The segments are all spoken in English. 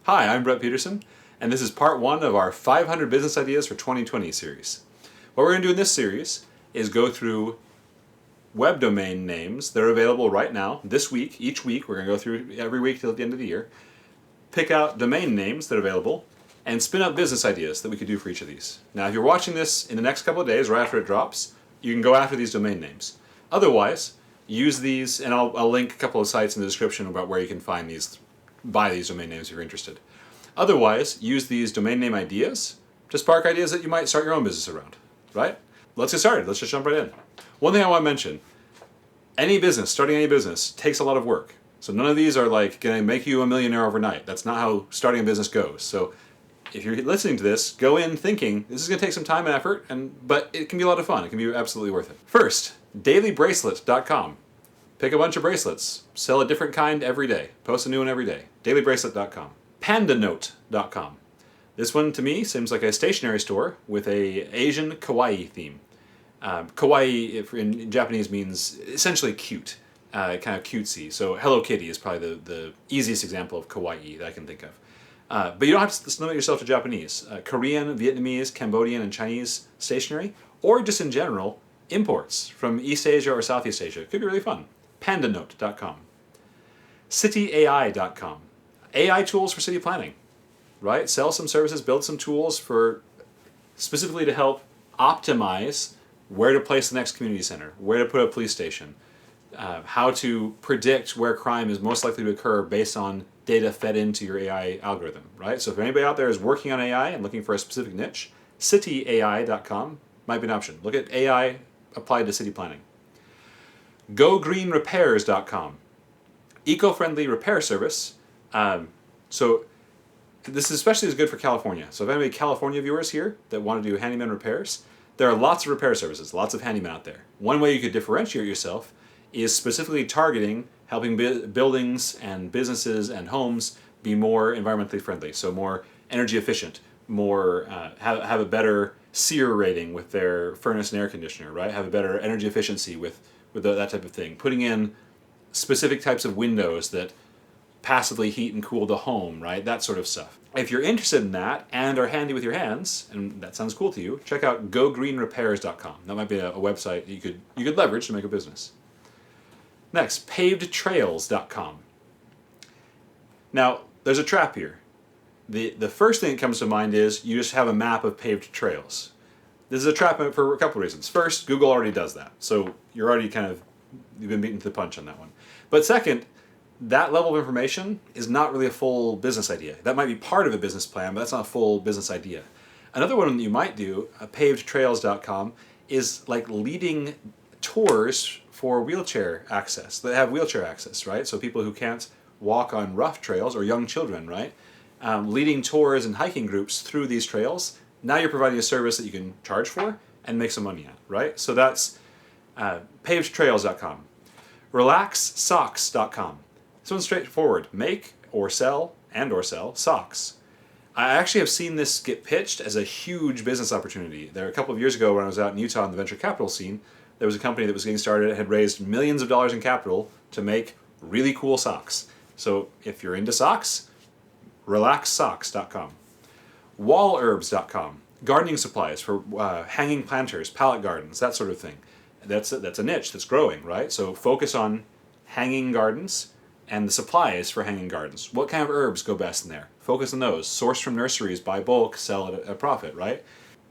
Hi, I'm Brett Peterson, and this is part one of our 500 Business Ideas for 2020 series. What we're going to do in this series is go through web domain names that are available right now, this week, each week. We're going to go through every week till the end of the year, pick out domain names that are available, and spin up business ideas that we could do for each of these. Now, if you're watching this in the next couple of days, right after it drops, you can go after these domain names. Otherwise, use these, and I'll link a couple of sites in the description about where you can find these, buy these domain names if you're interested. Otherwise, use these domain name ideas to spark ideas that you might start your own business around, right? Let's get started. Let's just jump right in. One thing I want to mention, starting any business takes a lot of work. So none of these are like going to make you a millionaire overnight. That's not how starting a business goes. So if you're listening to this, go in thinking this is going to take some time and effort, but it can be a lot of fun. It can be absolutely worth it. First, dailybracelet.com. Pick a bunch of bracelets. Sell a different kind every day. Post a new one every day. dailybracelet.com. Pandanote.com. This one to me seems like a stationery store with a Asian kawaii theme. Kawaii in Japanese means essentially cute, kind of cutesy. So Hello Kitty is probably the easiest example of kawaii that I can think of. But you don't have to limit yourself to Japanese. Korean, Vietnamese, Cambodian, and Chinese stationery, or just in general, imports from East Asia or Southeast Asia. Could be really fun. Pandanote.com. CityAI.com. AI tools for city planning, right? Sell some services, build some tools specifically to help optimize where to place the next community center, where to put a police station, how to predict where crime is most likely to occur based on data fed into your AI algorithm, right? So if anybody out there is working on AI and looking for a specific niche, cityai.com might be an option. Look at AI applied to city planning. GoGreenRepairs.com. Eco-friendly repair service. So this is especially good for California. So if any California viewers here that want to do handyman repairs, there are lots of repair services, lots of handymen out there. One way you could differentiate yourself is specifically targeting helping buildings and businesses and homes be more environmentally friendly, so more energy efficient, more have a better SEER rating with their furnace and air conditioner, right? Have a better energy efficiency with that type of thing. Putting in specific types of windows that passively heat and cool the home, right? That sort of stuff. If you're interested in that and are handy with your hands, and that sounds cool to you, check out gogreenrepairs.com. That might be a website you could leverage to make a business. Next, pavedtrails.com. Now, there's a trap here. The first thing that comes to mind is you just have a map of paved trails. This is a trap for a couple of reasons. First, Google already does that, so you're already you've been beaten to the punch on that one. But second, that level of information is not really a full business idea. That might be part of a business plan, but that's not a full business idea. Another one that you might do, pavedtrails.com, is like leading tours for wheelchair access, that have wheelchair access, right? So people who can't walk on rough trails, or young children, right? Leading tours and hiking groups through these trails. Now you're providing a service that you can charge for and make some money at, right? So that's pavedtrails.com. Relaxsocks.com. This one's straightforward. Make or sell socks. I actually have seen this get pitched as a huge business opportunity. There, a couple of years ago when I was out in Utah in the venture capital scene, there was a company that was getting started and had raised millions of dollars in capital to make really cool socks. So if you're into socks, relaxsocks.com. Wallherbs.com. Gardening supplies for hanging planters, pallet gardens, that sort of thing. That's a niche that's growing, right? So focus on hanging gardens and the supplies for hanging gardens. What kind of herbs go best in there? Focus on those. Source from nurseries, buy bulk, sell at a profit, right?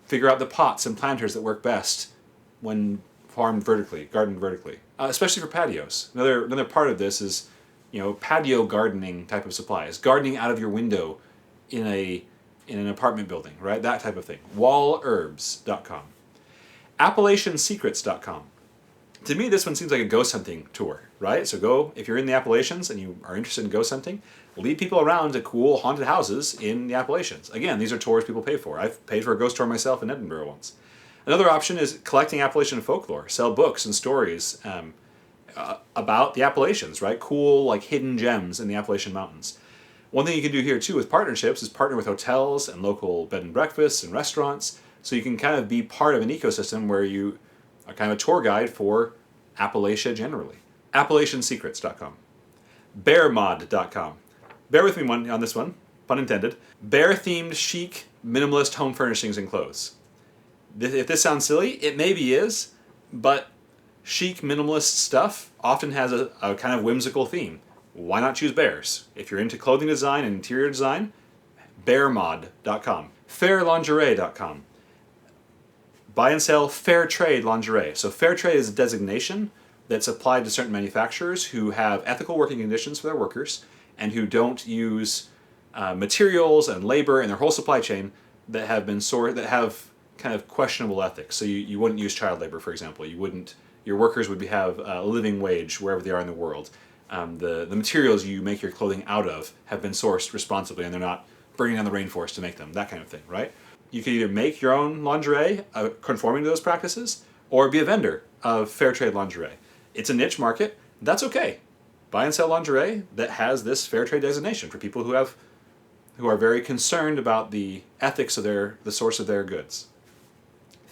Figure out the pots and planters that work best when farmed vertically, gardened vertically, especially for patios. Another part of this is, patio gardening type of supplies. Gardening out of your window in an apartment building, right? That type of thing. Wallherbs.com. AppalachianSecrets.com. To me, this one seems like a ghost hunting tour, right? So go, if you're in the Appalachians and you are interested in ghost hunting, lead people around to cool haunted houses in the Appalachians. Again, these are tours people pay for. I've paid for a ghost tour myself in Edinburgh once. Another option is collecting Appalachian folklore. Sell books and stories about the Appalachians, right? Cool, like hidden gems in the Appalachian Mountains. One thing you can do here too with partnerships is partner with hotels and local bed and breakfasts and restaurants, so you can kind of be part of an ecosystem where you are kind of a tour guide for Appalachia generally. AppalachianSecrets.com. BearMod.com. Bear with me on this one. pun intended, bear-themed chic minimalist home furnishings and clothes. If this sounds silly, it maybe is, but chic minimalist stuff often has a kind of whimsical theme. Why not choose bears? If you're into clothing design and interior design, bearmod.com. fairlingerie.com. Buy and sell fair trade lingerie. So fair trade is a designation that's applied to certain manufacturers who have ethical working conditions for their workers and who don't use materials and labor in their whole supply chain that have been that have kind of questionable ethics. So you wouldn't use child labor, for example. Your workers would have a living wage wherever they are in the world. The materials you make your clothing out of have been sourced responsibly and they're not burning down the rainforest to make them, that kind of thing, right? You can either make your own lingerie conforming to those practices or be a vendor of fair trade lingerie. It's a niche market. That's okay. Buy and sell lingerie that has this fair trade designation for people who are very concerned about the ethics of the source of their goods.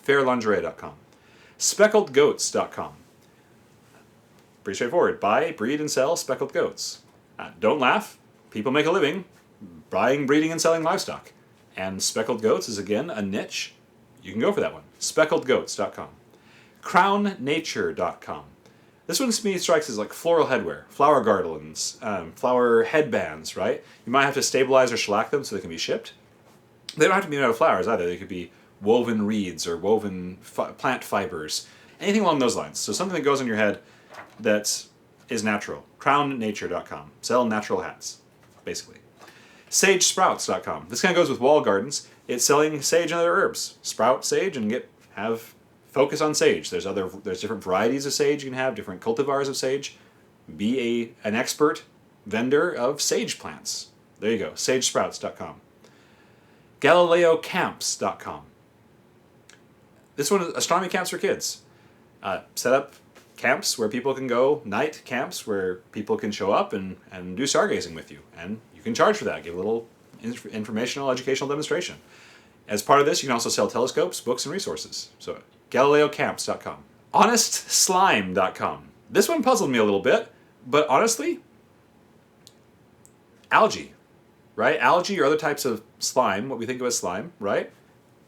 fairlingerie.com. Speckledgoats.com. Pretty straightforward. Buy, breed, and sell speckled goats. Don't laugh. People make a living buying, breeding, and selling livestock. And speckled goats is, again, a niche. You can go for that one. Speckledgoats.com. Crownnature.com. This one to me strikes as like floral headwear, flower garlands, flower headbands, right? You might have to stabilize or shellac them so they can be shipped. They don't have to be made out of flowers either. They could be woven reeds or woven plant fibers, anything along those lines. So something that goes on your head that is natural. Crownnature.com. Sell natural hats, basically. SageSprouts.com. This kind of goes with wall gardens. It's selling sage and other herbs. Sprout sage and have focus on sage. There's different varieties of sage you can have, different cultivars of sage. Be an expert vendor of sage plants. There you go. SageSprouts.com. GalileoCamps.com. This one is astronomy camps for kids. Set up camps where people can go, night camps where people can show up and do stargazing with you. And you can charge for that, give a little informational, educational demonstration. As part of this, you can also sell telescopes, books, and resources. So, GalileoCamps.com. HonestSlime.com. This one puzzled me a little bit, but honestly, algae, right? Algae or other types of slime, what we think of as slime, right?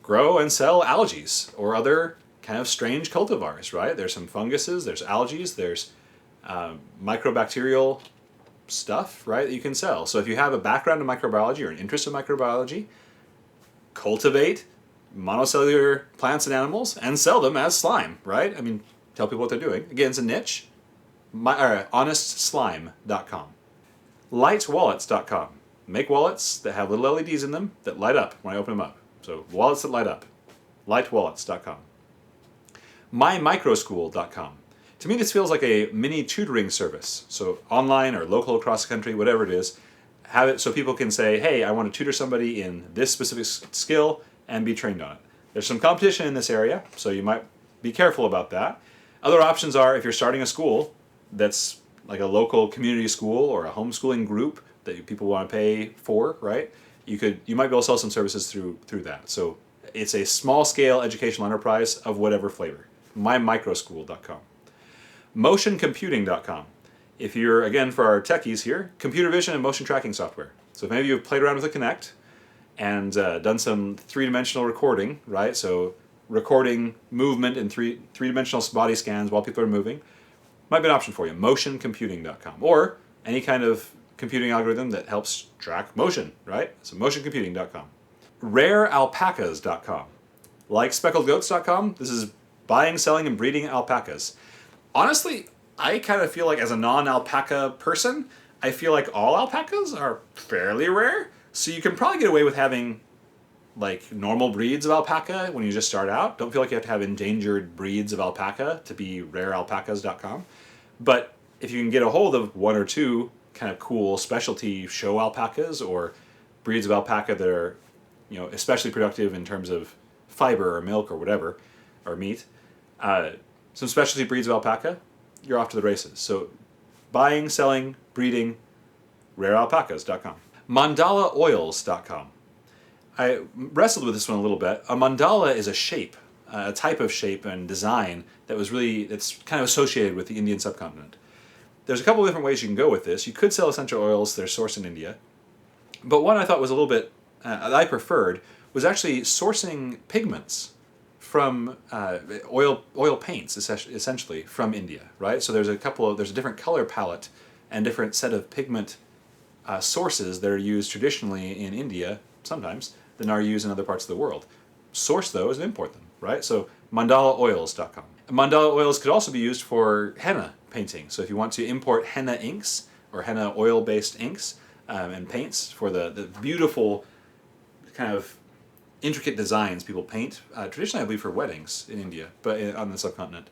Grow and sell algae or other kind of strange cultivars, right? There's some funguses, there's algae, there's microbacterial stuff, right, that you can sell. So if you have a background in microbiology or an interest in microbiology, cultivate monocellular plants and animals and sell them as slime, right? I mean, tell people what they're doing. Again, it's a niche. HonestSlime.com. Lightwallets.com. Make wallets that have little LEDs in them that light up when I open them up. So wallets that light up. Lightwallets.com. MyMicroSchool.com. To me, this feels like a mini tutoring service. So online or local across the country, whatever it is, have it so people can say, hey, I want to tutor somebody in this specific skill and be trained on it. There's some competition in this area, so you might be careful about that. Other options are if you're starting a school that's like a local community school or a homeschooling group that people want to pay for, right? You might be able to sell some services through that. So it's a small scale educational enterprise of whatever flavor. MyMicroSchool.com. MotionComputing.com. If you're, again, for our techies here, computer vision and motion tracking software. So if maybe you've played around with the Kinect and done some three-dimensional recording, right? So recording movement in three-dimensional body scans while people are moving, might be an option for you. MotionComputing.com. Or any kind of computing algorithm that helps track motion, right? So MotionComputing.com. RareAlpacas.com. Like SpeckledGoats.com, this is buying, selling, and breeding alpacas. Honestly, I kind of feel like as a non-alpaca person, I feel like all alpacas are fairly rare. So you can probably get away with having like normal breeds of alpaca when you just start out. Don't feel like you have to have endangered breeds of alpaca to be rarealpacas.com. But if you can get a hold of one or two kind of cool specialty show alpacas or breeds of alpaca that are, especially productive in terms of fiber or milk or whatever, or meat, some specialty breeds of alpaca, you're off to the races. So buying, selling, breeding, rarealpacas.com. Mandalaoils.com. I wrestled with this one a little bit. A mandala is a shape, a type of shape and design that's kind of associated with the Indian subcontinent. There's a couple of different ways you can go with this. You could sell essential oils that are sourced in India. But one I thought was a little bit, that I preferred, was actually sourcing pigments from oil paints, essentially, from India, right? So there's a different color palette and different set of pigment sources that are used traditionally in India, sometimes, than are used in other parts of the world. Source those and import them, right? So mandalaoils.com. Mandala oils could also be used for henna painting. So if you want to import henna inks or henna oil-based inks and paints for the beautiful kind of intricate designs people paint, traditionally I believe for weddings in India, but on the subcontinent.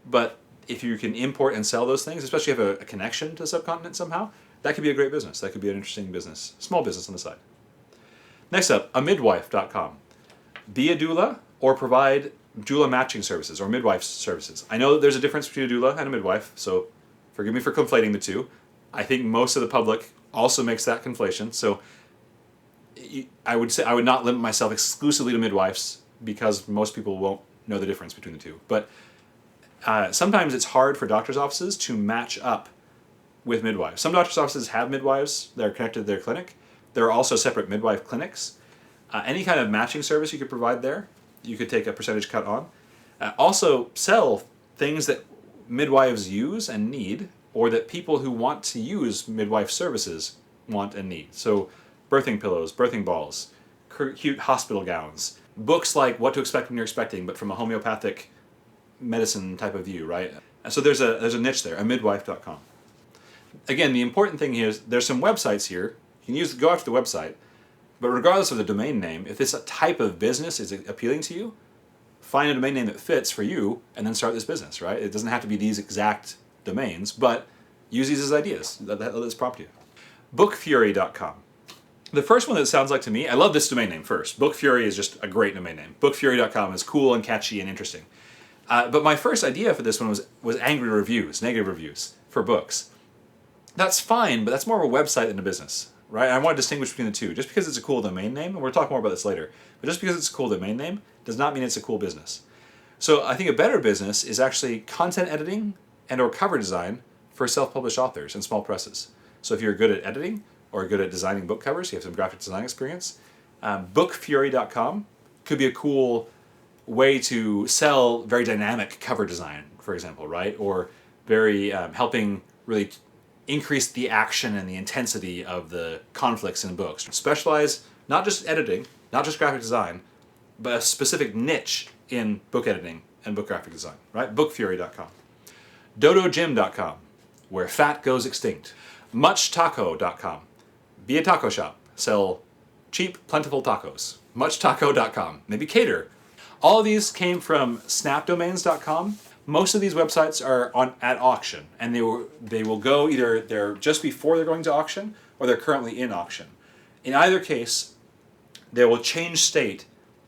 But if you can import and sell those things, especially if you have a connection to the subcontinent somehow, that could be a great business. That could be an interesting business, small business on the side. Next up, amidwife.com. Be a doula or provide doula matching services or midwife services. I know that there's a difference between a doula and a midwife, so forgive me for conflating the two. I think most of the public also makes that conflation, so I would say I would not limit myself exclusively to midwives because most people won't know the difference between the two. But sometimes it's hard for doctors' offices to match up with midwives. Some doctors' offices have midwives that are connected to their clinic. There are also separate midwife clinics. Any kind of matching service you could provide there, you could take a percentage cut on. Also sell things that midwives use and need, or that people who want to use midwife services want and need. So birthing pillows, birthing balls, cute hospital gowns, books like What to Expect When You're Expecting, but from a homeopathic medicine type of view, right? So there's a niche there, amidwife.com. Again, the important thing here is there's some websites here. You can go after the website, but regardless of the domain name, if this type of business is appealing to you, find a domain name that fits for you and then start this business, right? It doesn't have to be these exact domains, but use these as ideas. Let's prompt you. Bookfury.com. The first one that sounds like to me, I love this domain name first. Bookfury is just a great domain name. Bookfury.com is cool and catchy and interesting. But my first idea for this one was angry reviews, negative reviews for books. That's fine, but that's more of a website than a business, right? I want to distinguish between the two. Just because it's a cool domain name, and we'll talk more about this later, but just because it's a cool domain name does not mean it's a cool business. So I think a better business is actually content editing and or cover design for self-published authors and small presses. So if you're good at editing or good at designing book covers, you have some graphic design experience, bookfury.com could be a cool way to sell very dynamic cover design, for example, right? Or very helping really increase the action and the intensity of the conflicts in books. Specialize not just editing, not just graphic design, but a specific niche in book editing and book graphic design, right? Bookfury.com. Dodogym.com, where fat goes extinct. Muchtaco.com. Be a taco shop. Sell cheap, plentiful tacos. Muchtaco.com. Maybe cater. All of these came from snapdomains.com. Most of these websites are at auction, and they will go either they're just before they're going to auction or they're currently in auction. In either case, they will change state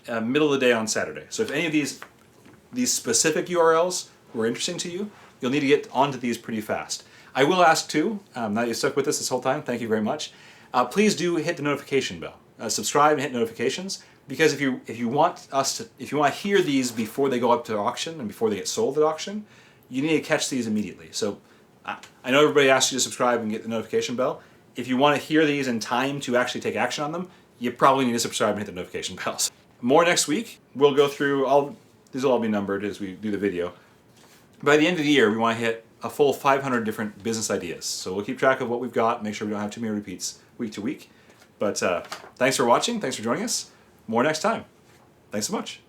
middle of the day on Saturday. So if any of these specific URLs were interesting to you, you'll need to get onto these pretty fast. I will ask too, now that you've stuck with us this whole time, thank you very much. Please do hit the notification bell. Subscribe and hit notifications, because if you want to hear these before they go up to auction and before they get sold at auction, you need to catch these immediately. So I know everybody asks you to subscribe and get the notification bell. If you want to hear these in time to actually take action on them, you probably need to subscribe and hit the notification bells. More next week. We'll go through these will all be numbered as we do the video. By the end of the year, we want to hit a full 500 different business ideas. So we'll keep track of what we've got, make sure we don't have too many repeats week to week. But thanks for watching. Thanks for joining us. More next time. Thanks so much.